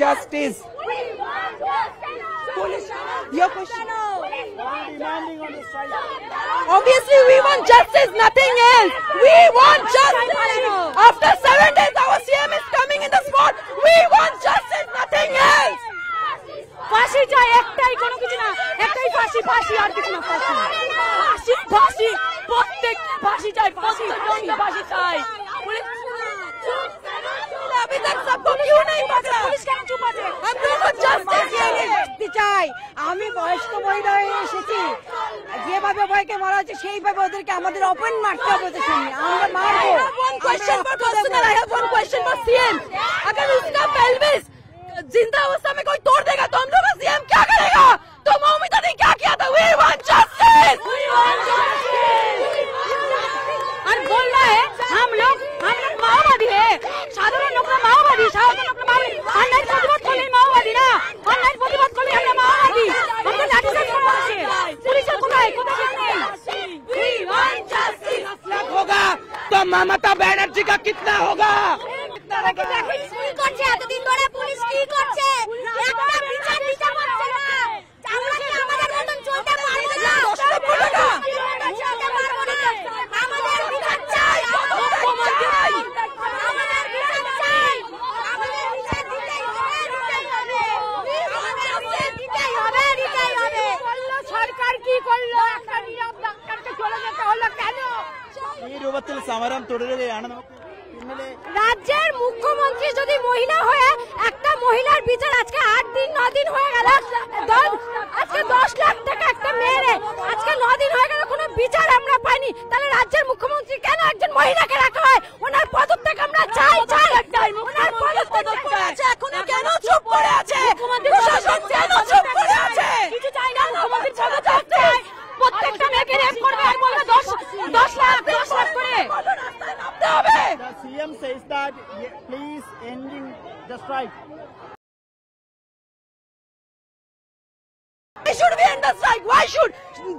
justice. Your question? Obviously, we want justice, nothing else. We want justice. After 7 days, our CM is coming in the spot. We want justice, nothing else. ফাঁসি চাই, একটাই, কোনো কিছু না, একটাই ফাঁসি, ফাঁসি আর কিছু না, ফাঁসি, ফাঁসি, ফাঁসি, প্রত্যেক ফাঁসি চাই, ফাঁসি, ফাঁসি চাই। अभी तक सबको क्यों नहीं पता? পুলিশ কেন চুপ আছে? हम लोग को justice চাই। আমি বয়স্ক মহিলা হয়ে এসেছি, যেভাবে ভয়কে মারা হচ্ছে সেইভাবে ওদেরকে আমাদের ওপেন মারতে হবে ওদের সামনে, আমরা মারবো। one question for personal, I have one question for CM. अगर उसका pelvis जिंदा अवस्था में कोई तोड़ देगा तो हम लोग का CM क्या करेगा? तो मौमिता ने क्या किया था? We want justice. और बोल रहा है हम लोग माओवादी है, साधारण लोग माओवादी, साधारण लोग माओवादी, अन्याय प्रतिबाद করলে মাওবাদী না, अन्याय प्रतिबाद করলে আমরা মাওবাদী, আমরা লাঠিচার্জ করা হচ্ছে, পুলিশের কোথায় নেই। We want justice. 10 लाख होगा तो ममता बनर्जी का कितना होगा? কি করছে এতদিন ধরে পুলিশ, কি করছে? একটা বিচার দিতে পারছে না। আমরা কি আমাদের মতন চলতে পারবো না? চলতে পারবো না। আমাদের বিচার চাই, আমাদের বিচার চাই, আমাদের বিচার দিতেই হবে। সরকার কি করলো? একটা নিয়ম ডাক্তারকে চলে যেতে হলো কেন? ഈ രൂപത്തിൽ സമരം തുടരുകയാണ്. রাজ্যের মুখ্যমন্ত্রী যদি মহিলা হয়ে একটা মহিলার বিচার আজকে 8 দিন 9 দিন হয়ে গেল, আজকে 10 লাখ টাকা একটা মেয়েরে আজকে 9 দিন হয়ে গেল, কোনো বিচার আমরা পাইনি। তাহলে রাজ্যের মুখ্যমন্ত্রী কেন একজন মহিলাকে রাখা হয়? ওনার পদত্যাগ আমরা চাই। ওনার পদত্যাগ আছে, এখনো কেন চুপ করে আছে? প্রশাসন কেন চুপ করে আছে? কিছু চাই না, মুখ্যমন্ত্রী পদত্যাগ চাই। প্রত্যেকটা মেয়েকে রেপ করবে আর বলবে 10 লাখ করে। The CM says that please ending the strike. Why should we end the strike? Why should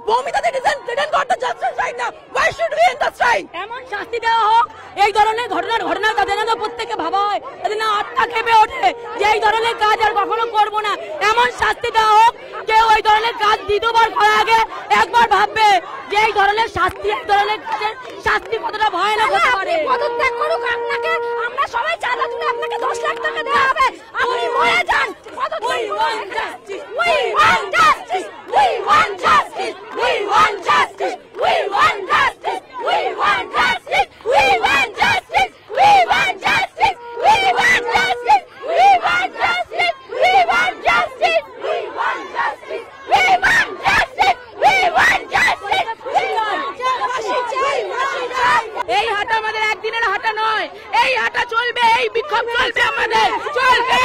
Bomita didn't got the justice right now? Why should we end the strike? এমন শাস্তি দেওয়া হোক এই ধরনের ঘটনা তাদের না প্রত্যেককে ভাবা হয়, তাদের না আত্মা কেঁপে ওঠে যে এই ধরনের কাজ আর কখনো করব না। এমন শাস্তি দেওয়া হোক কেউ ওই ধরনের কাজ দ্বিতীয়বার করার আগে একবার ভাববে যে এই ধরনের শাস্তি, এই ধরনের কাজের শাস্তি কতটা ভয়ানক হতে পারে। পদত্যাগ করুক আপনাকে, আমরা সবাই চাঁদা তুলে আপনাকে 10 লাখ টাকা দেওয়া হবে, আপনি মরে যান। We want justice. We want justice. We want justice. We want justice. We want justice. We want justice. We want justice. We want justice. We want justice. We want justice. We want justice. We want justice. We want justice. We want justice. We want justice. এই হাঁটা আমাদের একদিনের হাঁটা নয়, এই হাঁটা চলবে, এই বিক্ষোভ চলবে আমাদের, চলবে।